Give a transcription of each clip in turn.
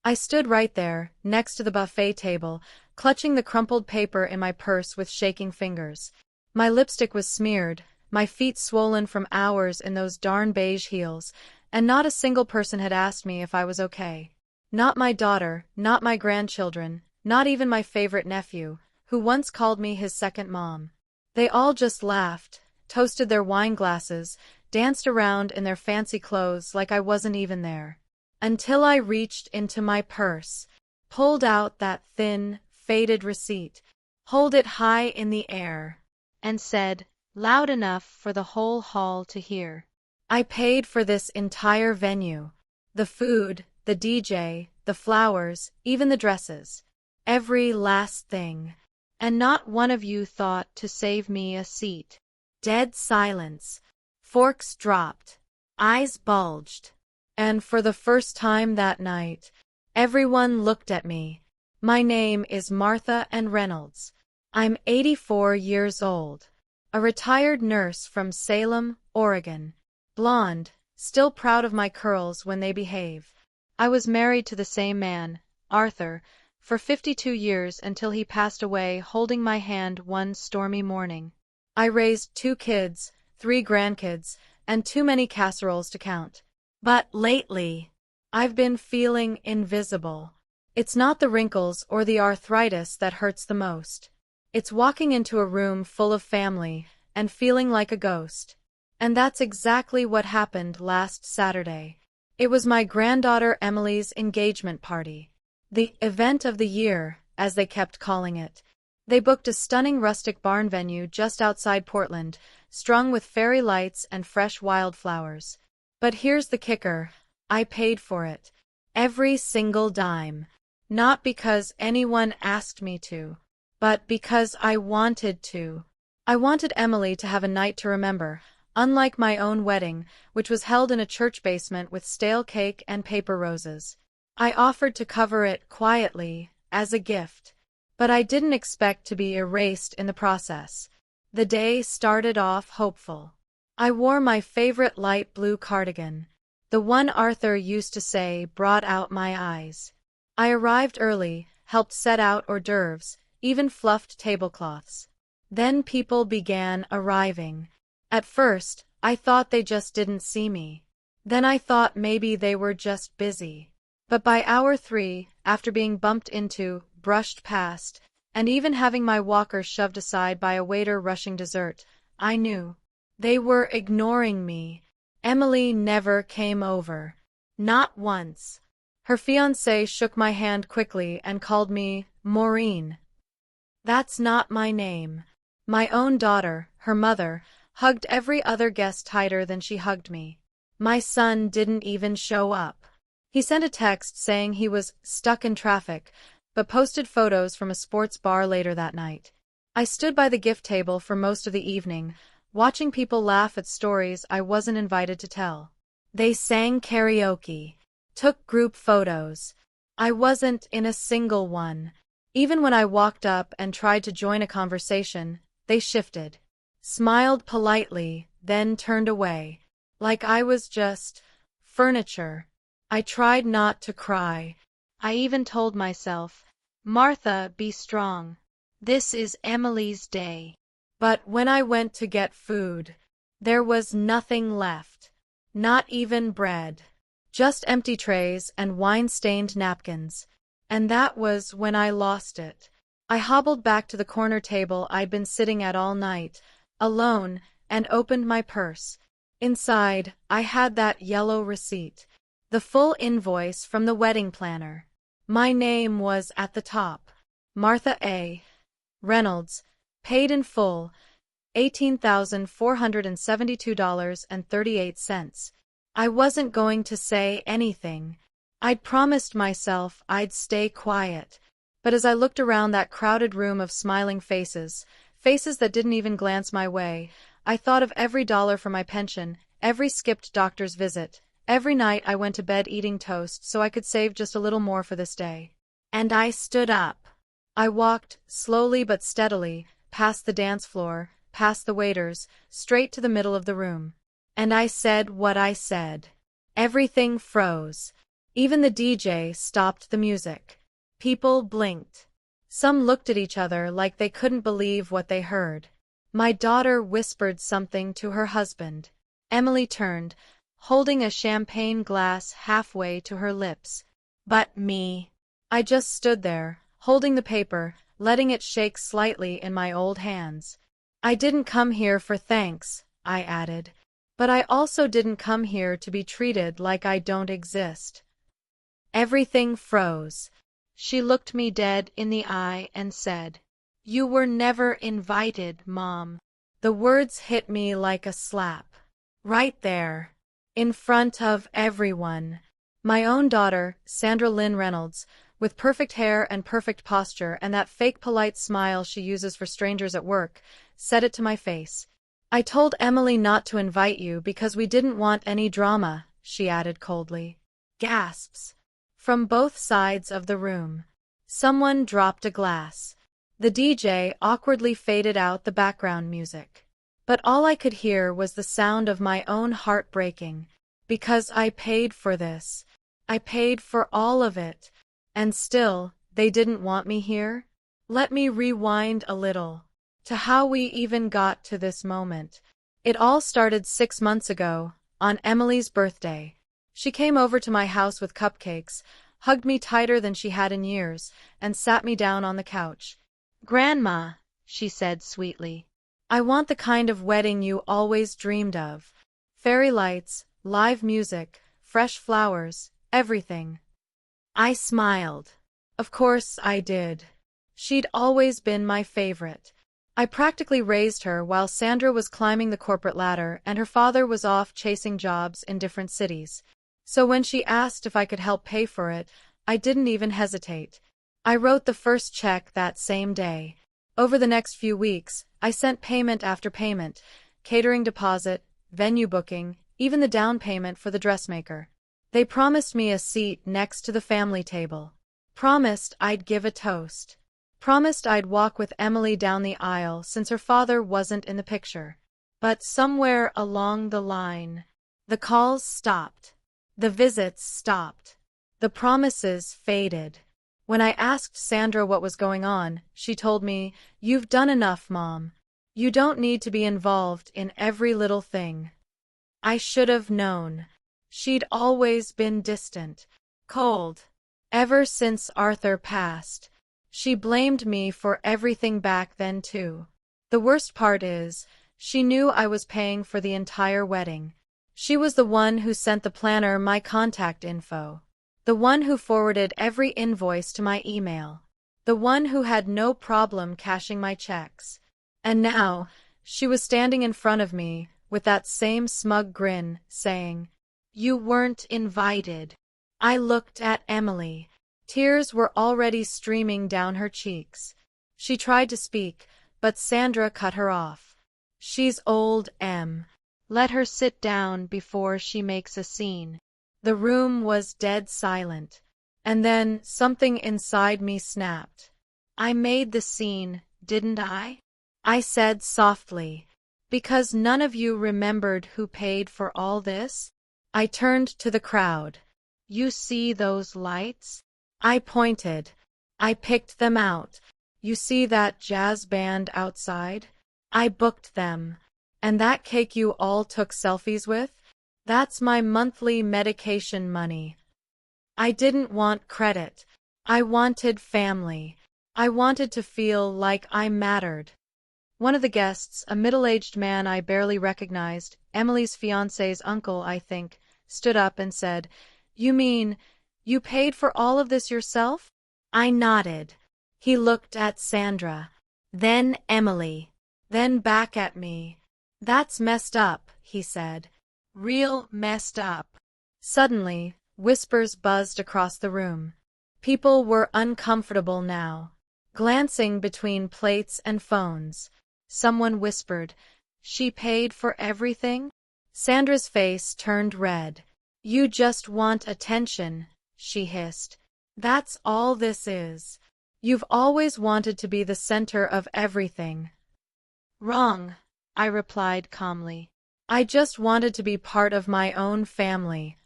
I stood right there, next to the buffet table, clutching the crumpled paper in my purse with shaking fingers. My lipstick was smeared, my feet swollen from hours in those darn beige heels, and not a single person had asked me if I was okay. Not my daughter, not my grandchildren, not even my favorite nephew, who once called me his second mom. They all just laughed, toasted their wine glasses, danced around in their fancy clothes like I wasn't even there. Until I reached into my purse, pulled out that thin, faded receipt, held it high in the air, and said, loud enough for the whole hall to hear, I paid for this entire venue. The food, the DJ, the flowers, even the dresses. Every last thing. And not one of you thought to save me a seat. Dead silence. Forks dropped. Eyes bulged. And for the first time that night, everyone looked at me. My name is Martha Anne Reynolds. I'm 84 years old. A retired nurse from Salem, Oregon. Blonde, still proud of my curls when they behave. I was married to the same man, Arthur, for 52 years until he passed away holding my hand one stormy morning. I raised 2 kids, 3 grandkids, and too many casseroles to count. But lately, I've been feeling invisible. It's not the wrinkles or the arthritis that hurts the most. It's walking into a room full of family and feeling like a ghost. And that's exactly what happened last Saturday. It was my granddaughter Emily's engagement party. The event of the year, as they kept calling it. They booked a stunning rustic barn venue just outside Portland, strung with fairy lights and fresh wildflowers. But here's the kicker. I paid for it. Every single dime. Not because anyone asked me to, but because I wanted to. I wanted Emily to have a night to remember, unlike my own wedding, which was held in a church basement with stale cake and paper roses. I offered to cover it quietly, as a gift. But I didn't expect to be erased in the process. The day started off hopeful. I wore my favorite light blue cardigan. The one Arthur used to say brought out my eyes. I arrived early, helped set out hors d'oeuvres, even fluffed tablecloths. Then people began arriving. At first, I thought they just didn't see me. Then I thought maybe they were just busy. But by hour 3, after being bumped into, brushed past, and even having my walker shoved aside by a waiter rushing dessert, I knew. They were ignoring me. Emily never came over. Not once. Her fiancé shook my hand quickly and called me Maureen. That's not my name. My own daughter, her mother, hugged every other guest tighter than she hugged me. My son didn't even show up. He sent a text saying he was stuck in traffic, but posted photos from a sports bar later that night. I stood by the gift table for most of the evening, watching people laugh at stories I wasn't invited to tell. They sang karaoke, took group photos. I wasn't in a single one. Even when I walked up and tried to join a conversation, they shifted, smiled politely, then turned away, like I was just furniture. I tried not to cry. I even told myself, Martha, be strong. This is Emily's day. But when I went to get food, there was nothing left. Not even bread. Just empty trays and wine-stained napkins. And that was when I lost it. I hobbled back to the corner table I'd been sitting at all night, alone, and opened my purse. Inside, I had that yellow receipt. The full invoice from the wedding planner. My name was at the top. Martha A. Reynolds, paid in full, $18,472.38. I wasn't going to say anything. I'd promised myself I'd stay quiet. But as I looked around that crowded room of smiling faces, faces that didn't even glance my way, I thought of every dollar for my pension, every skipped doctor's visit, every night I went to bed eating toast so I could save just a little more for this day. And I stood up. I walked, slowly but steadily, past the dance floor, past the waiters, straight to the middle of the room. And I said what I said. Everything froze. Even the DJ stopped the music. People blinked. Some looked at each other like they couldn't believe what they heard. My daughter whispered something to her husband. Emily turned, holding a champagne glass halfway to her lips. But me. I just stood there, holding the paper, letting it shake slightly in my old hands. I didn't come here for thanks, I added. But I also didn't come here to be treated like I don't exist. Everything froze. She looked me dead in the eye and said, "You were never invited, Mom." The words hit me like a slap. Right there. In front of everyone. My own daughter, Sandra Reynolds, with perfect hair and perfect posture and that fake polite smile she uses for strangers at work, said it to my face. "I told Emily not to invite you because we didn't want any drama," she added coldly. Gasps. From both sides of the room. Someone dropped a glass. The DJ awkwardly faded out the background music. But all I could hear was the sound of my own heart breaking. Because I paid for this. I paid for all of it. And still, they didn't want me here? Let me rewind a little. To how we even got to this moment. It all started 6 months ago, on Emily's birthday. She came over to my house with cupcakes, hugged me tighter than she had in years, and sat me down on the couch. "Grandma," she said sweetly, "I want the kind of wedding you always dreamed of. Fairy lights, live music, fresh flowers, everything." I smiled. Of course I did. She'd always been my favorite. I practically raised her while Sandra was climbing the corporate ladder and her father was off chasing jobs in different cities. So when she asked if I could help pay for it, I didn't even hesitate. I wrote the first check that same day. Over the next few weeks, I sent payment after payment, catering deposit, venue booking, even the down payment for the dressmaker. They promised me a seat next to the family table. Promised I'd give a toast. Promised I'd walk with Emily down the aisle since her father wasn't in the picture. But somewhere along the line, the calls stopped. The visits stopped. The promises faded. When I asked Sandra what was going on, she told me, "You've done enough, Mom. You don't need to be involved in every little thing." I should have known. She'd always been distant, cold. Ever since Arthur passed. She blamed me for everything back then too. The worst part is, she knew I was paying for the entire wedding. She was the one who sent the planner my contact info. The one who forwarded every invoice to my email. The one who had no problem cashing my checks. And now, she was standing in front of me, with that same smug grin, saying, "You weren't invited." I looked at Emily. Tears were already streaming down her cheeks. She tried to speak, but Sandra cut her off. "She's old, Em. Let her sit down before she makes a scene." The room was dead silent. And then something inside me snapped. "I made the scene, didn't I?" I said softly. "Because none of you remembered who paid for all this?" I turned to the crowd. "You see those lights?" I pointed. "I picked them out. You see that jazz band outside? I booked them. And that cake you all took selfies with? That's my monthly medication money." I didn't want credit. I wanted family. I wanted to feel like I mattered. One of the guests, a middle-aged man I barely recognized, Emily's fiancé's uncle, I think, stood up and said, "You mean, you paid for all of this yourself?" I nodded. He looked at Sandra. Then Emily. Then back at me. "That's messed up," he said. "Real messed up." Suddenly, whispers buzzed across the room. People were uncomfortable now. Glancing between plates and phones. Someone whispered, "She paid for everything?" Sandra's face turned red. "You just want attention," she hissed. "That's all this is. You've always wanted to be the center of everything." "Wrong," I replied calmly. "I just wanted to be part of my own family."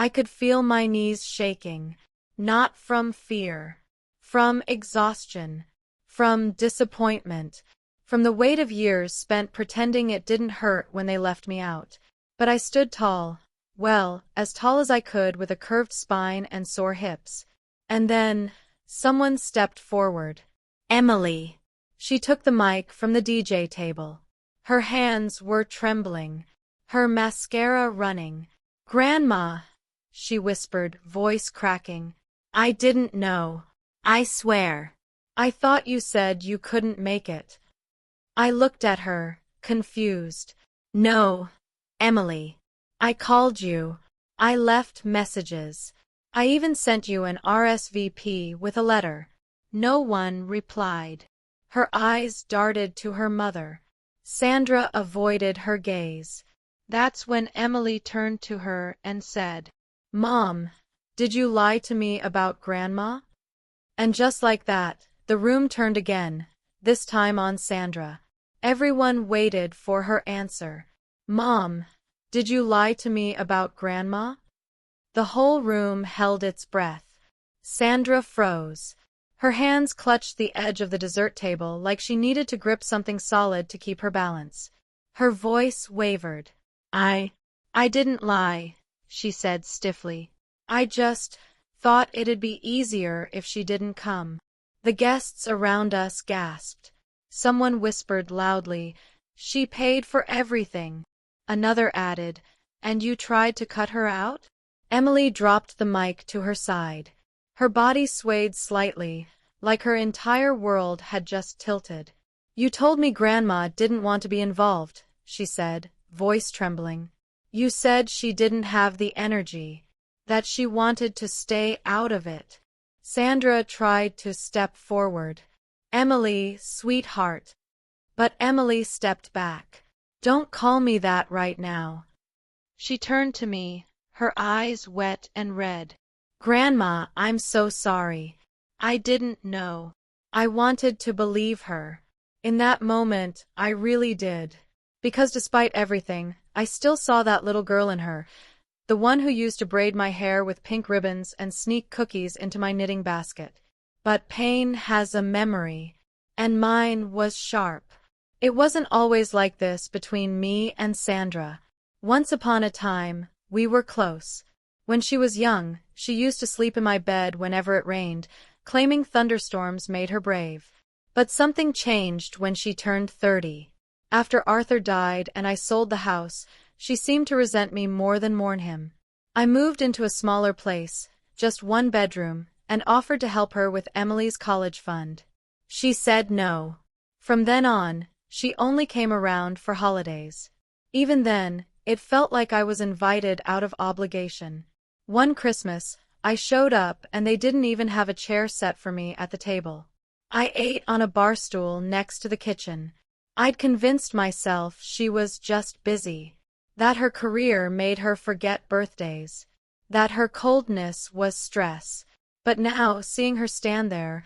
I could feel my knees shaking, not from fear, from exhaustion, from disappointment, from the weight of years spent pretending it didn't hurt when they left me out. But I stood tall, well, as tall as I could with a curved spine and sore hips. And then, someone stepped forward. Emily. She took the mic from the DJ table. Her hands were trembling, her mascara running. Grandma, she whispered, voice cracking. I didn't know. I swear. I thought you said you couldn't make it. I looked at her, confused. No, Emily. I called you. I left messages. I even sent you an RSVP with a letter. No one replied. Her eyes darted to her mother. Sandra avoided her gaze. That's when Emily turned to her and said, Mom, did you lie to me about Grandma? And just like that, the room turned again, this time on Sandra. Everyone waited for her answer. Mom, did you lie to me about Grandma? The whole room held its breath. Sandra froze. Her hands clutched the edge of the dessert table like she needed to grip something solid to keep her balance. Her voice wavered. I didn't lie, she said stiffly. I just thought it'd be easier if she didn't come. The guests around us gasped. Someone whispered loudly, She paid for everything. Another added, And you tried to cut her out? Emily dropped the mic to her side. Her body swayed slightly, like her entire world had just tilted. You told me Grandma didn't want to be involved, she said, voice trembling. You said she didn't have the energy, that she wanted to stay out of it. Sandra tried to step forward. Emily, sweetheart. But Emily stepped back. Don't call me that right now. She turned to me, her eyes wet and red. Grandma, I'm so sorry. I didn't know. I wanted to believe her. In that moment, I really did. Because despite everything, I still saw that little girl in her, the one who used to braid my hair with pink ribbons and sneak cookies into my knitting basket. But pain has a memory, and mine was sharp. It wasn't always like this between me and Sandra. Once upon a time, we were close. When she was young, she used to sleep in my bed whenever it rained, claiming thunderstorms made her brave. But something changed when she turned 30. After Arthur died and I sold the house, she seemed to resent me more than mourn him. I moved into a smaller place, just one bedroom, and offered to help her with Emily's college fund. She said no. From then on, she only came around for holidays. Even then, it felt like I was invited out of obligation. One Christmas, I showed up and they didn't even have a chair set for me at the table. I ate on a bar stool next to the kitchen. I'd convinced myself she was just busy, that her career made her forget birthdays, that her coldness was stress. But now, seeing her stand there,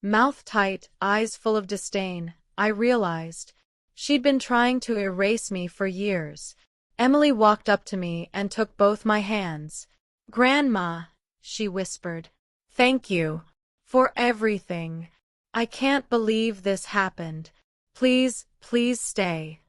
mouth tight, eyes full of disdain, I realized she'd been trying to erase me for years. Emily walked up to me and took both my hands. Grandma, she whispered. Thank you for everything. I can't believe this happened. Please, please stay.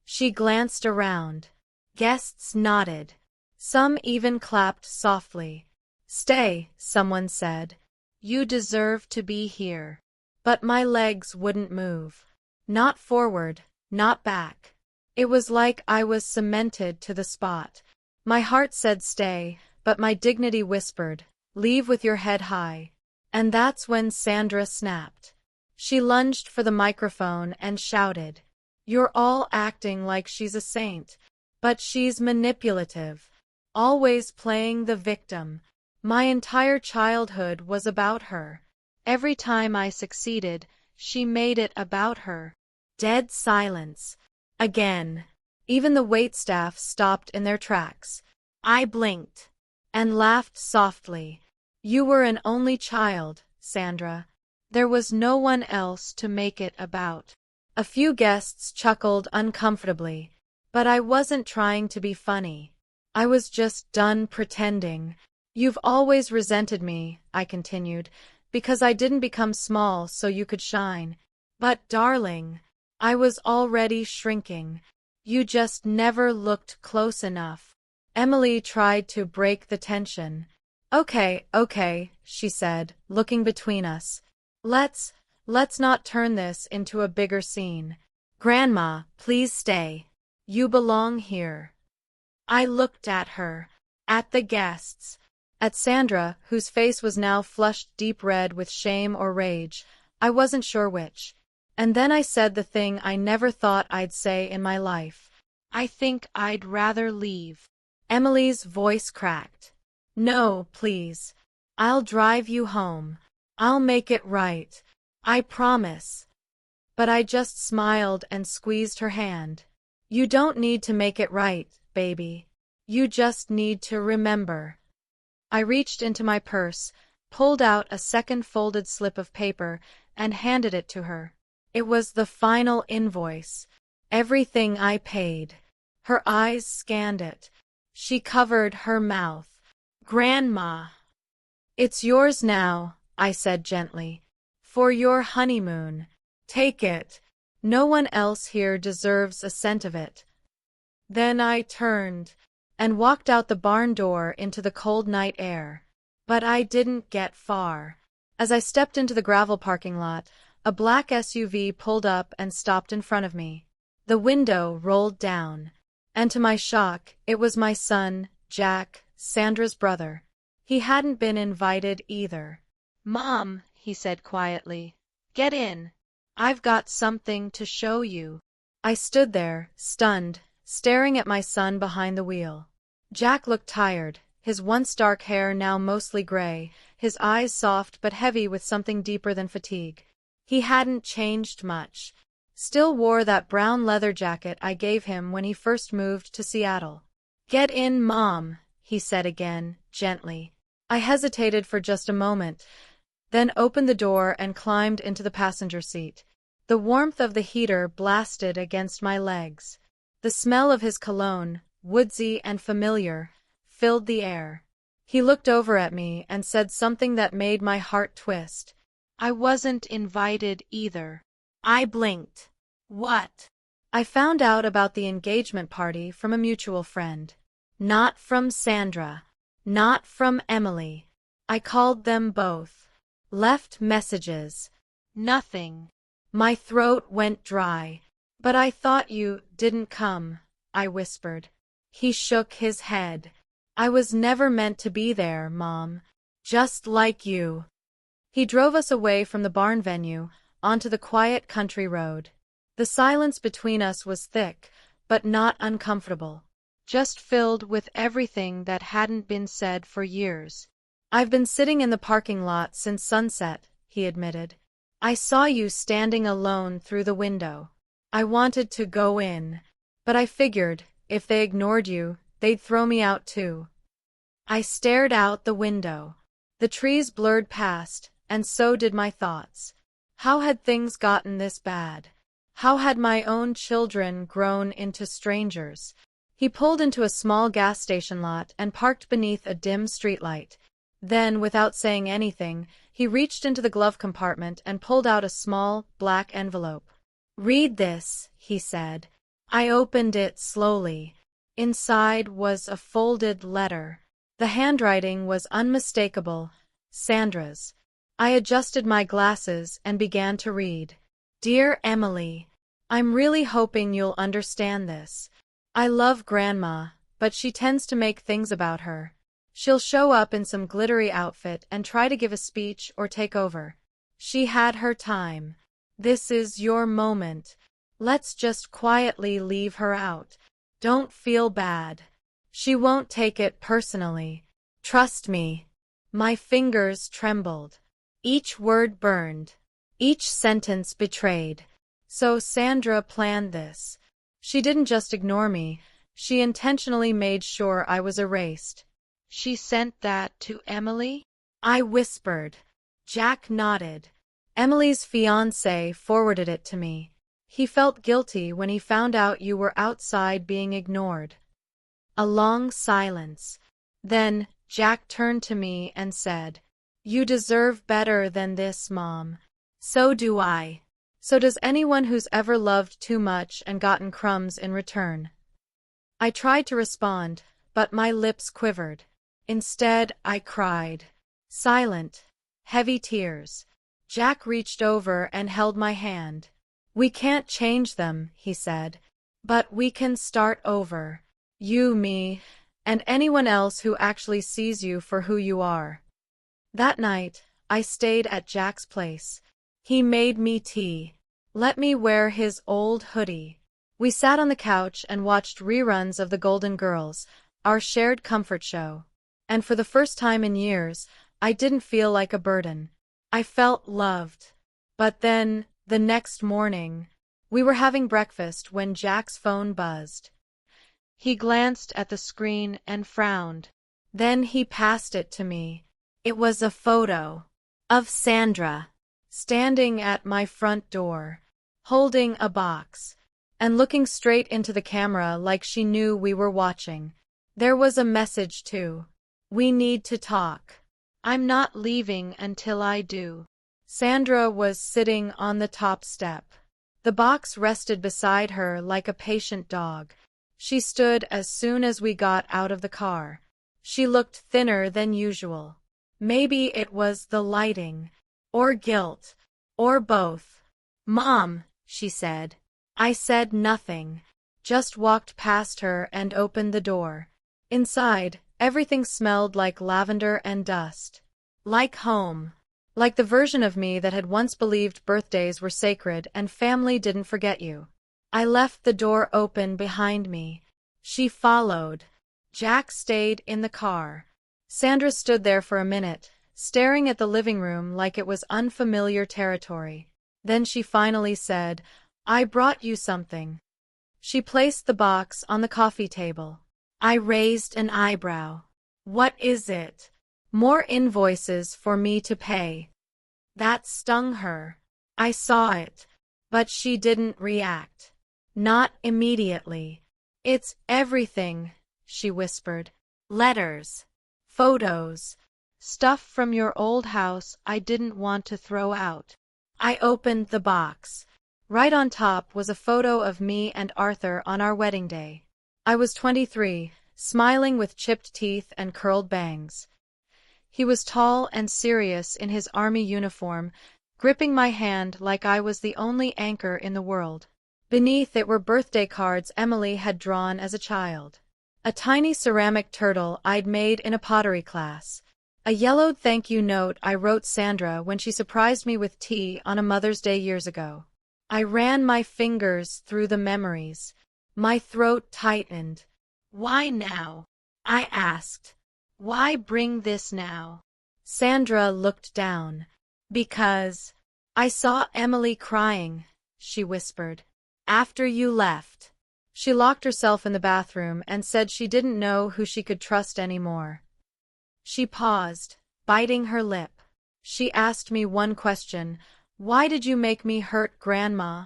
She glanced around. Guests nodded. Some even clapped softly. Stay, someone said. You deserve to be here. But my legs wouldn't move. Not forward, not back. It was like I was cemented to the spot. My heart said stay, but my dignity whispered, leave with your head high. And that's when Sandra snapped. She lunged for the microphone and shouted, You're all acting like she's a saint, but she's manipulative, always playing the victim. My entire childhood was about her. Every time I succeeded, she made it about her. Dead silence. Again. Even the waitstaff stopped in their tracks. I blinked and laughed softly. You were an only child, Sandra. There was no one else to make it about. A few guests chuckled uncomfortably, but I wasn't trying to be funny. I was just done pretending. You've always resented me, I continued, because I didn't become small so you could shine. But, darling, I was already shrinking. You just never looked close enough. Emily tried to break the tension. Okay, she said, looking between us. Let's not turn this into a bigger scene. Grandma, please stay. You belong here. I looked at her, at the guests, at Sandra, whose face was now flushed deep red with shame or rage. I wasn't sure which. And then I said the thing I never thought I'd say in my life. I think I'd rather leave. Emily's voice cracked. No, please. I'll drive you home. I'll make it right. I promise. But I just smiled and squeezed her hand. You don't need to make it right, baby. You just need to remember. I reached into my purse, pulled out a second folded slip of paper, and handed it to her. It was the final invoice. Everything I paid. Her eyes scanned it. She covered her mouth. Grandma. It's yours now, I said gently. For your honeymoon. Take it. No one else here deserves a cent of it. Then I turned and walked out the barn door into the cold night air. But I didn't get far. As I stepped into the gravel parking lot, a black SUV pulled up and stopped in front of me. The window rolled down, and to my shock, it was my son, Jack, Sandra's brother. He hadn't been invited either. Mom, he said quietly, get in. I've got something to show you. I stood there, stunned, staring at my son behind the wheel. Jack looked tired, his once dark hair now mostly gray, his eyes soft but heavy with something deeper than fatigue. He hadn't changed much. Still wore that brown leather jacket I gave him when he first moved to Seattle. Get in, Mom, he said again, gently. I hesitated for just a moment, then opened the door and climbed into the passenger seat. The warmth of the heater blasted against my legs. The smell of his cologne, woodsy and familiar, filled the air. He looked over at me and said something that made my heart twist. I wasn't invited either. I blinked. What? I found out about the engagement party from a mutual friend. Not from Sandra. Not from Emily. I called them both. Left messages. Nothing. My throat went dry. But I thought you didn't come, I whispered. He shook his head. I was never meant to be there, Mom. Just like you. He drove us away from the barn venue, onto the quiet country road. The silence between us was thick, but not uncomfortable. Just filled with everything that hadn't been said for years. I've been sitting in the parking lot since sunset, he admitted. I saw you standing alone through the window. I wanted to go in, but I figured, if they ignored you, they'd throw me out too. I stared out the window. The trees blurred past, and so did my thoughts. How had things gotten this bad? How had my own children grown into strangers? He pulled into a small gas station lot and parked beneath a dim streetlight. Then, without saying anything, he reached into the glove compartment and pulled out a small, black envelope. Read this, he said. I opened it slowly. Inside was a folded letter. The handwriting was unmistakable, Sandra's. I adjusted my glasses and began to read. Dear Emily, I'm really hoping you'll understand this. I love Grandma, but she tends to make things about her. She'll show up in some glittery outfit and try to give a speech or take over. She had her time. This is your moment. Let's just quietly leave her out. Don't feel bad. She won't take it personally. Trust me. My fingers trembled. Each word burned. Each sentence betrayed. So Sandra planned this. She didn't just ignore me. She intentionally made sure I was erased. She sent that to Emily? I whispered. Jack nodded. Emily's fiancé forwarded it to me. He felt guilty when he found out you were outside being ignored. A long silence. Then, Jack turned to me and said, "You deserve better than this, Mom." "So do I. So does anyone who's ever loved too much and gotten crumbs in return." I tried to respond, but my lips quivered. Instead, I cried. Silent, heavy tears. Jack reached over and held my hand. "We can't change them," he said. "But we can start over. You, me, and anyone else who actually sees you for who you are." That night, I stayed at Jack's place. He made me tea. Let me wear his old hoodie. We sat on the couch and watched reruns of The Golden Girls, our shared comfort show. And for the first time in years, I didn't feel like a burden. I felt loved. But then, the next morning, we were having breakfast when Jack's phone buzzed. He glanced at the screen and frowned. Then he passed it to me. It was a photo of Sandra, standing at my front door, holding a box, and looking straight into the camera like she knew we were watching. There was a message too. "We need to talk. I'm not leaving until I do." Sandra was sitting on the top step. The box rested beside her like a patient dog. She stood as soon as we got out of the car. She looked thinner than usual. Maybe it was the lighting, or guilt, or both. "Mom," she said. I said nothing, just walked past her and opened the door. Inside, everything smelled like lavender and dust. Like home. Like the version of me that had once believed birthdays were sacred and family didn't forget you. I left the door open behind me. She followed. Jack stayed in the car. Sandra stood there for a minute, staring at the living room like it was unfamiliar territory. Then she finally said, "I brought you something." She placed the box on the coffee table. I raised an eyebrow. "What is it?" "More invoices for me to pay." That stung her. I saw it, but she didn't react. Not immediately. "It's everything," she whispered. "Letters, photos, stuff from your old house I didn't want to throw out." I opened the box. Right on top was a photo of me and Arthur on our wedding day. I was 23, smiling with chipped teeth and curled bangs. He was tall and serious in his army uniform, gripping my hand like I was the only anchor in the world. Beneath it were birthday cards Emily had drawn as a child. A tiny ceramic turtle I'd made in a pottery class. A yellowed thank you note I wrote Sandra when she surprised me with tea on a Mother's Day years ago. I ran my fingers through the memories. My throat tightened. "Why now?" I asked. "Why bring this now?" Sandra looked down. "Because I saw Emily crying," she whispered. "After you left." She locked herself in the bathroom and said she didn't know who she could trust anymore. She paused, biting her lip. She asked me one question. "Why did you make me hurt, Grandma?"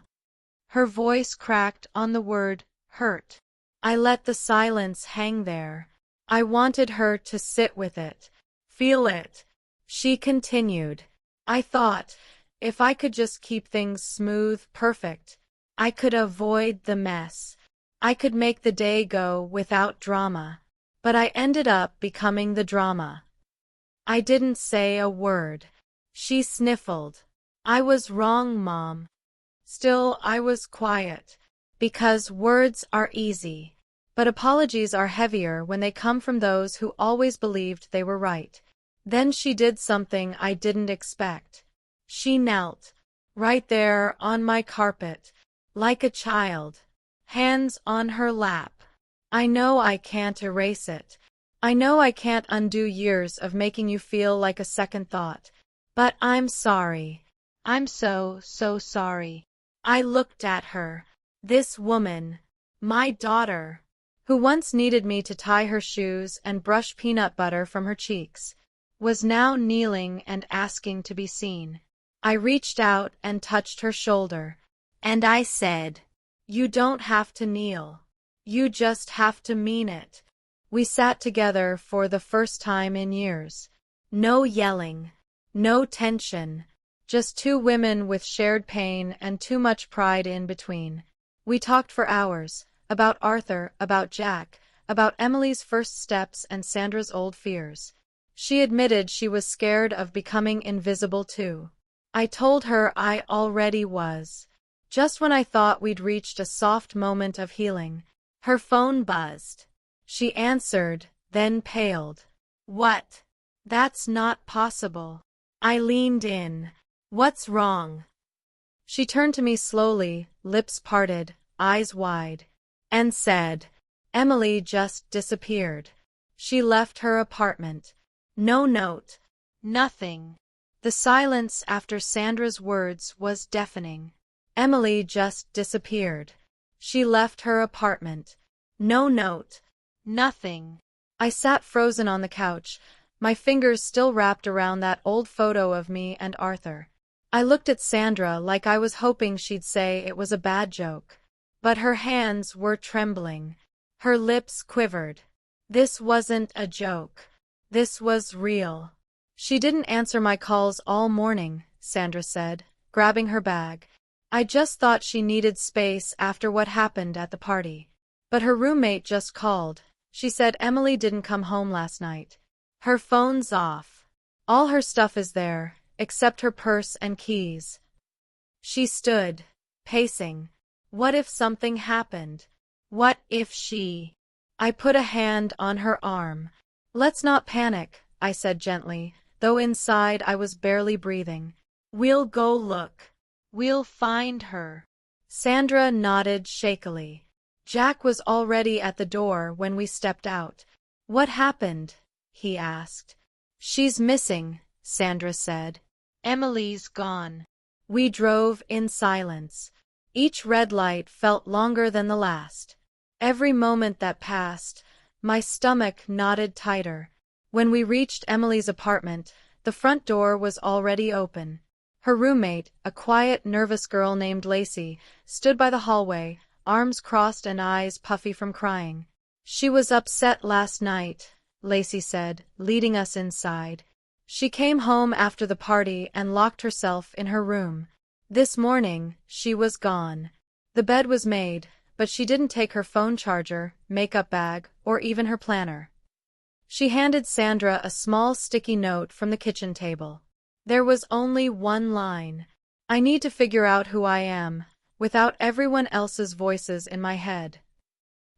Her voice cracked on the word, hurt. I let the silence hang there. I wanted her to sit with it, feel it. She continued. "I thought, if I could just keep things smooth, perfect, I could avoid the mess. I could make the day go without drama. But I ended up becoming the drama." I didn't say a word. She sniffled. "I was wrong, Mom." Still, I was quiet. Because words are easy. But apologies are heavier when they come from those who always believed they were right. Then she did something I didn't expect. She knelt. Right there on my carpet. Like a child. Hands on her lap. "I know I can't erase it. I know I can't undo years of making you feel like a second thought. But I'm sorry. I'm so sorry." I looked at her. This woman, my daughter, who once needed me to tie her shoes and brush peanut butter from her cheeks, was now kneeling and asking to be seen. I reached out and touched her shoulder. And I said, "You don't have to kneel. You just have to mean it." We sat together for the first time in years. No yelling. No tension. Just two women with shared pain and too much pride in between. We talked for hours. About Arthur, about Jack, about Emily's first steps and Sandra's old fears. She admitted she was scared of becoming invisible too. I told her I already was. Just when I thought we'd reached a soft moment of healing, her phone buzzed. She answered, then paled. What? That's not possible. I leaned in. What's wrong? She turned to me slowly, lips parted, eyes wide, and said, Emily just disappeared. She left her apartment. No note. Nothing. The silence after Sandra's words was deafening. Emily just disappeared. She left her apartment. No note. Nothing. I sat frozen on the couch, my fingers still wrapped around that old photo of me and Arthur. I looked at Sandra like I was hoping she'd say it was a bad joke. But her hands were trembling. Her lips quivered. This wasn't a joke. This was real. She didn't answer my calls all morning, Sandra said, grabbing her bag. I just thought she needed space after what happened at the party. But her roommate just called. She said Emily didn't come home last night. Her phone's off. All her stuff is there, except her purse and keys. She stood, pacing. What if something happened? What if she... I put a hand on her arm. Let's not panic, I said gently, though inside I was barely breathing. We'll go look. We'll find her. Sandra nodded shakily. Jack was already at the door when we stepped out. What happened? He asked. She's missing, Sandra said. Emily's gone. We drove in silence. Each red light felt longer than the last. Every moment that passed, my stomach knotted tighter. When we reached Emily's apartment, the front door was already open. Her roommate, a quiet, nervous girl named Lacey, stood by the hallway, arms crossed and eyes puffy from crying. She was upset last night, Lacey said, leading us inside. She came home after the party and locked herself in her room. This morning, she was gone. The bed was made, but she didn't take her phone charger, makeup bag, or even her planner. She handed Sandra a small sticky note from the kitchen table. There was only one line. I need to figure out who I am, without everyone else's voices in my head.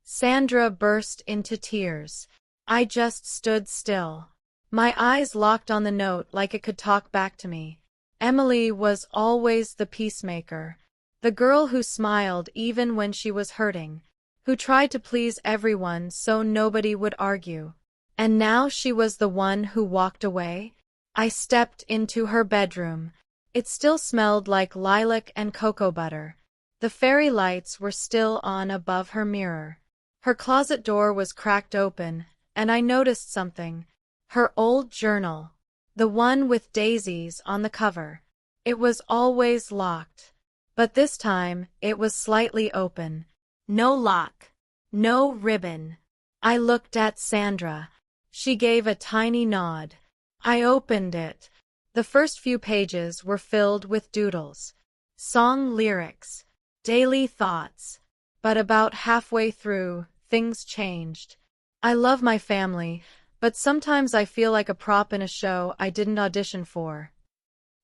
Sandra burst into tears. I just stood still. My eyes locked on the note like it could talk back to me. Emily was always the peacemaker, the girl who smiled even when she was hurting, who tried to please everyone so nobody would argue. And now she was the one who walked away? I stepped into her bedroom. It still smelled like lilac and cocoa butter. The fairy lights were still on above her mirror. Her closet door was cracked open, and I noticed something. Her old journal. The one with daisies on the cover. It was always locked. But this time, it was slightly open. No lock. No ribbon. I looked at Sandra. She gave a tiny nod. I opened it. The first few pages were filled with doodles. Song lyrics. Daily thoughts. But about halfway through, things changed. I love my family, but sometimes I feel like a prop in a show I didn't audition for.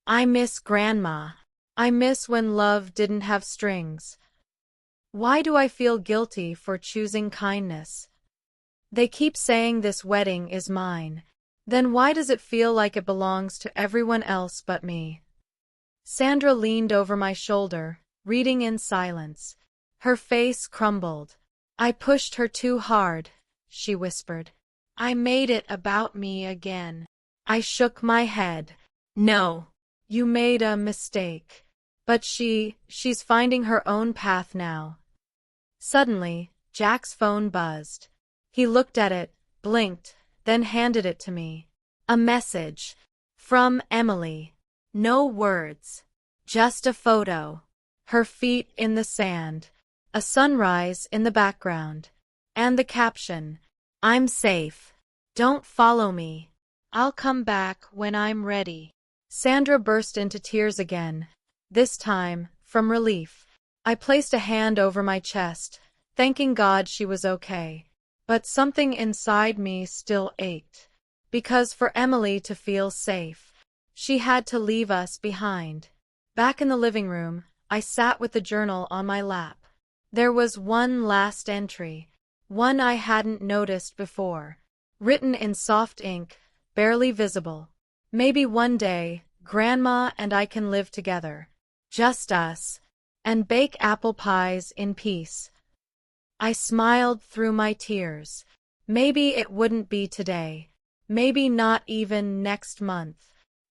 I miss Grandma. I miss when love didn't have strings. Why do I feel guilty for choosing kindness? They keep saying this wedding is mine. Then why does it feel like it belongs to everyone else but me? Sandra leaned over my shoulder, reading in silence. Her face crumbled. I pushed her too hard, she whispered. I made it about me again. I shook my head. No, you made a mistake. But she's finding her own path now. Suddenly, Jack's phone buzzed. He looked at it, blinked, then handed it to me. A message. From Emily. No words. Just a photo. Her feet in the sand. A sunrise in the background. And the caption. I'm safe. Don't follow me. I'll come back when I'm ready. Sandra burst into tears again, this time from relief. I placed a hand over my chest, thanking God she was okay. But something inside me still ached. Because for Emily to feel safe, she had to leave us behind. Back in the living room, I sat with the journal on my lap. There was one last entry, one I hadn't noticed before, written in soft ink, barely visible. Maybe one day, Grandma and I can live together. Just us. And bake apple pies in peace. I smiled through my tears. Maybe it wouldn't be today. Maybe not even next month.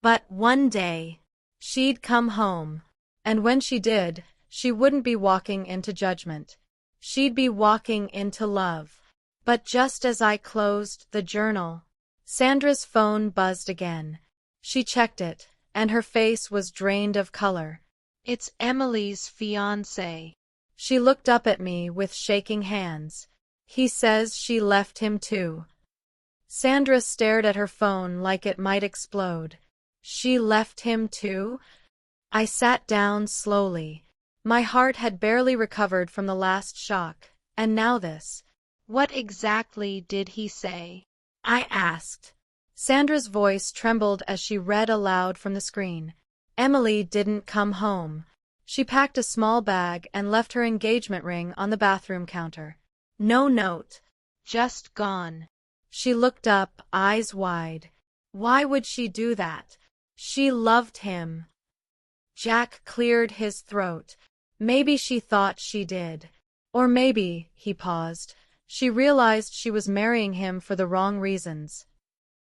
But one day, she'd come home. And when she did, she wouldn't be walking into judgment. She'd be walking into love. But just as I closed the journal, Sandra's phone buzzed again. She checked it, and her face was drained of color. It's Emily's fiancé. She looked up at me with shaking hands. He says she left him too. Sandra stared at her phone like it might explode. She left him too? I sat down slowly. My heart had barely recovered from the last shock, and now this. What exactly did he say? I asked. Sandra's voice trembled as she read aloud from the screen. Emily didn't come home. She packed a small bag and left her engagement ring on the bathroom counter. No note. Just gone. She looked up, eyes wide. Why would she do that? She loved him. Jack cleared his throat. Maybe she thought she did. Or maybe, he paused, she realized she was marrying him for the wrong reasons.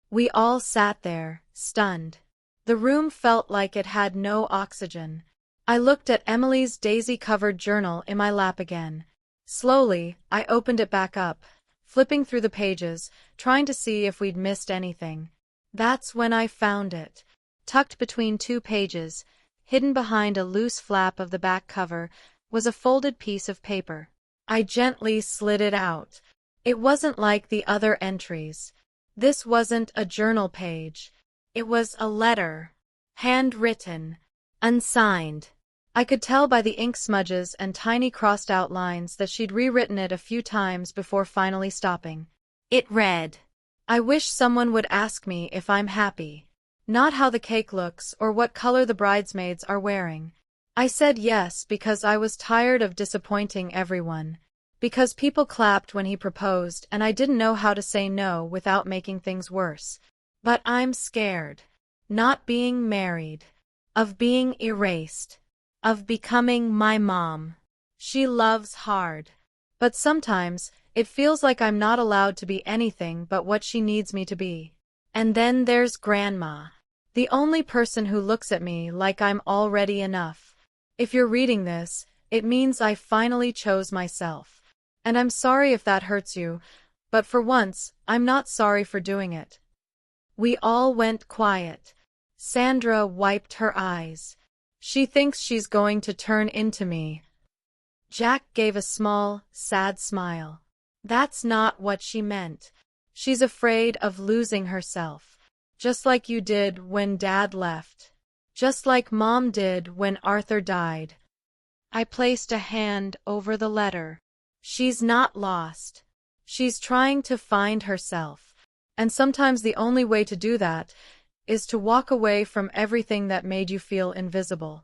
We all sat there, stunned. The room felt like it had no oxygen. I looked at Emily's daisy-covered journal in my lap again. Slowly, I opened it back up, flipping through the pages, trying to see if we'd missed anything. That's when I found it. Tucked between two pages, hidden behind a loose flap of the back cover, was a folded piece of paper. I gently slid it out. It wasn't like the other entries. This wasn't a journal page. It was a letter. Handwritten. Unsigned. I could tell by the ink smudges and tiny crossed-out lines that she'd rewritten it a few times before finally stopping. It read, I wish someone would ask me if I'm happy. Not how the cake looks or what color the bridesmaids are wearing. I said yes because I was tired of disappointing everyone. Because people clapped when he proposed and I didn't know how to say no without making things worse. But I'm scared. Not being married. Of being erased. Of becoming my mom. She loves hard. But sometimes, it feels like I'm not allowed to be anything but what she needs me to be. And then there's Grandma. The only person who looks at me like I'm already enough. If you're reading this, it means I finally chose myself. And I'm sorry if that hurts you, but for once, I'm not sorry for doing it. We all went quiet. Sandra wiped her eyes. She thinks she's going to turn into me. Jack gave a small, sad smile. That's not what she meant. She's afraid of losing herself. Just like you did when Dad left. Just like Mom did when Arthur died. I placed a hand over the letter. She's not lost. She's trying to find herself. And sometimes the only way to do that is to walk away from everything that made you feel invisible.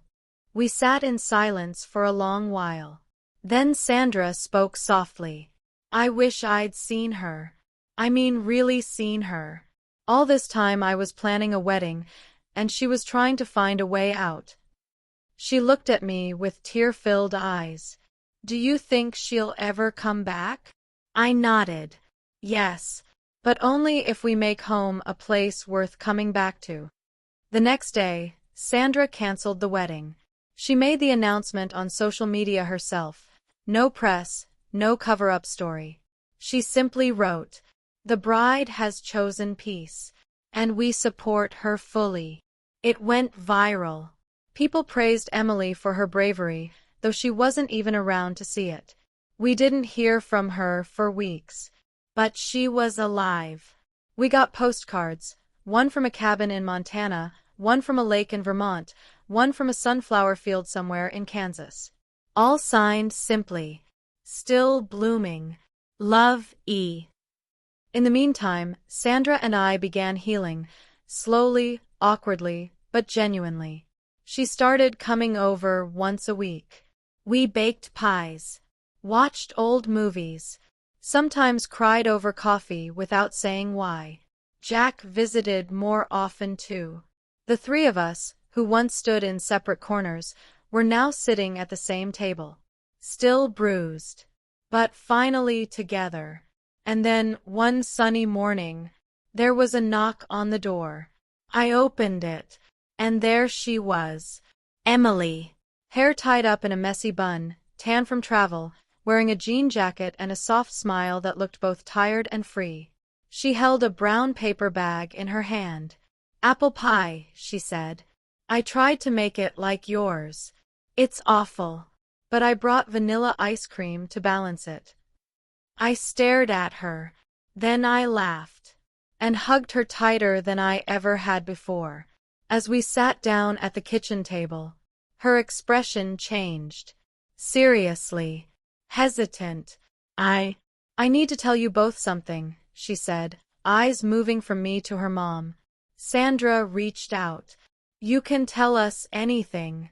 We sat in silence for a long while. Then Sandra spoke softly. I wish I'd seen her. I mean really seen her. All this time I was planning a wedding, and she was trying to find a way out. She looked at me with tear-filled eyes. Do you think she'll ever come back? I nodded. Yes. But only if we make home a place worth coming back to. The next day, Sandra canceled the wedding. She made the announcement on social media herself. No press, no cover-up story. She simply wrote, The bride has chosen peace, and we support her fully. It went viral. People praised Emily for her bravery, though she wasn't even around to see it. We didn't hear from her for weeks. But she was alive. We got postcards, one from a cabin in Montana, one from a lake in Vermont, one from a sunflower field somewhere in Kansas. All signed simply, "Still blooming. Love, E." In the meantime, Sandra and I began healing, slowly, awkwardly, but genuinely. She started coming over once a week. We baked pies, watched old movies, sometimes cried over coffee without saying why. Jack visited more often too. The three of us, who once stood in separate corners, were now sitting at the same table. Still bruised, but finally together. And then, one sunny morning, there was a knock on the door. I opened it, and there she was. Emily. Hair tied up in a messy bun, tan from travel, wearing a jean jacket and a soft smile that looked both tired and free. She held a brown paper bag in her hand. "Apple pie," she said. "I tried to make it like yours. It's awful. But I brought vanilla ice cream to balance it." I stared at her. Then I laughed and hugged her tighter than I ever had before. As we sat down at the kitchen table, her expression changed. Seriously, hesitant. I need to tell you both something," she said, eyes moving from me to her mom. Sandra reached out. "You can tell us anything."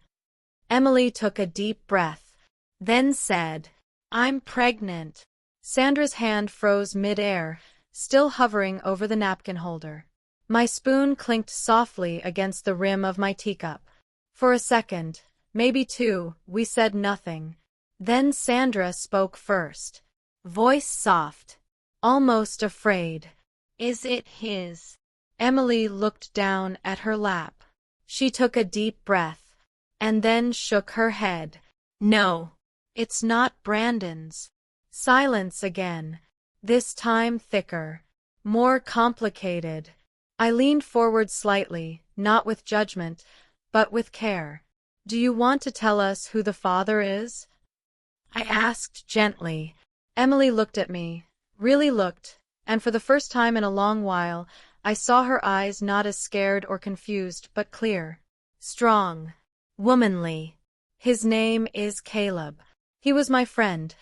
Emily took a deep breath, then said, "I'm pregnant." Sandra's hand froze mid-air, still hovering over the napkin holder. My spoon clinked softly against the rim of my teacup. For a second, maybe two, we said nothing. Then Sandra spoke first. Voice soft, almost afraid. "Is it his?" Emily looked down at her lap. She took a deep breath, and then shook her head. "No, it's not Brandon's." Silence again, this time thicker, more complicated. I leaned forward slightly, not with judgment, but with care. "Do you want to tell us who the father is?" I asked gently. Emily looked at me, really looked, and for the first time in a long while, I saw her eyes not as scared or confused, but clear, strong, womanly. "His name is Caleb. He was my friend,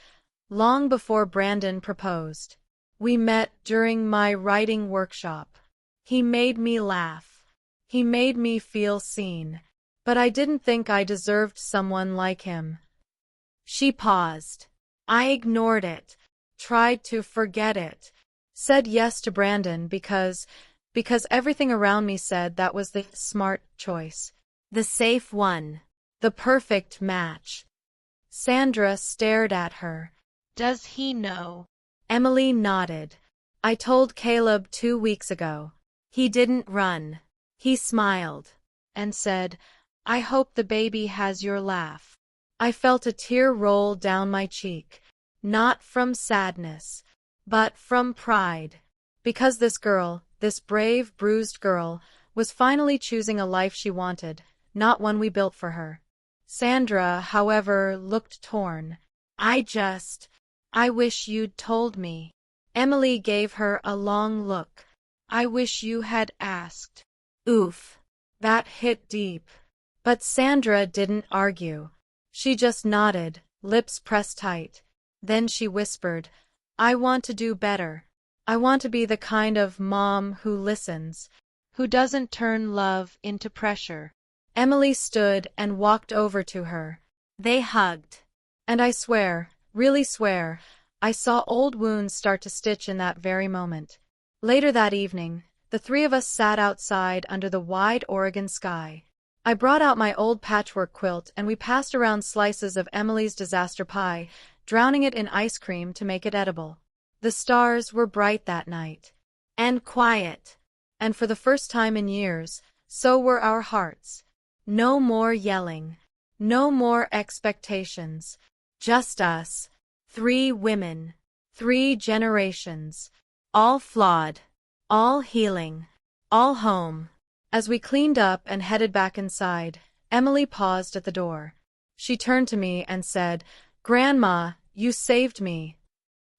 long before Brandon proposed. We met during my writing workshop. He made me laugh. He made me feel seen. But I didn't think I deserved someone like him." She paused. I ignored it, tried to forget it, said yes to Brandon because everything around me said that was the smart choice, the safe one, the perfect match. Sandra stared at her. "Does he know?" Emily nodded. "I told Caleb 2 weeks ago. He didn't run. He smiled and said, 'I hope the baby has your laugh.'" I felt a tear roll down my cheek, not from sadness, but from pride. Because this girl, this brave, bruised girl, was finally choosing a life she wanted, not one we built for her. Sandra, however, looked torn. I wish you'd told me." Emily gave her a long look. "I wish you had asked." Oof. That hit deep. But Sandra didn't argue. She just nodded, lips pressed tight. Then she whispered, "I want to do better. I want to be the kind of mom who listens, who doesn't turn love into pressure." Emily stood and walked over to her. They hugged. And I swear, really swear, I saw old wounds start to stitch in that very moment. Later that evening, the three of us sat outside under the wide Oregon sky. I brought out my old patchwork quilt and we passed around slices of Emily's disaster pie, drowning it in ice cream to make it edible. The stars were bright that night. And quiet. And for the first time in years, so were our hearts. No more yelling. No more expectations. Just us. 3 women. 3 generations. All flawed. All healing. All home. As we cleaned up and headed back inside, Emily paused at the door. She turned to me and said, "Grandma, you saved me."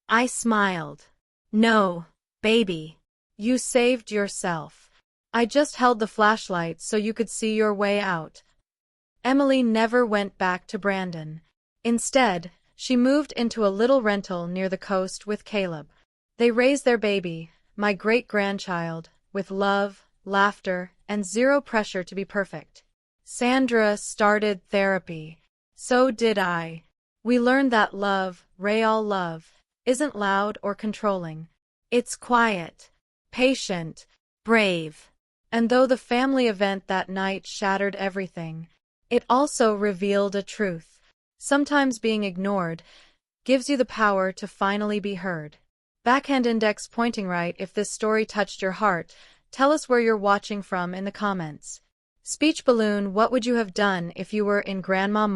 I smiled. No, baby. You saved yourself. I just held the flashlight so you could see your way out. Emily never went back to Brandon. Instead, she moved into a little rental near the coast with Caleb. They raised their baby, my great-grandchild, with love, laughter, and zero pressure to be perfect. Sandra started therapy. So did I. We learned that love, real love, isn't loud or controlling. It's quiet, patient, brave. And though the family event that night shattered everything, it also revealed a truth. Sometimes being ignored gives you the power to finally be heard. Backhand index pointing right if this story touched your heart. Tell us where you're watching from in the comments. Speech balloon, what would you have done if you were in Grandma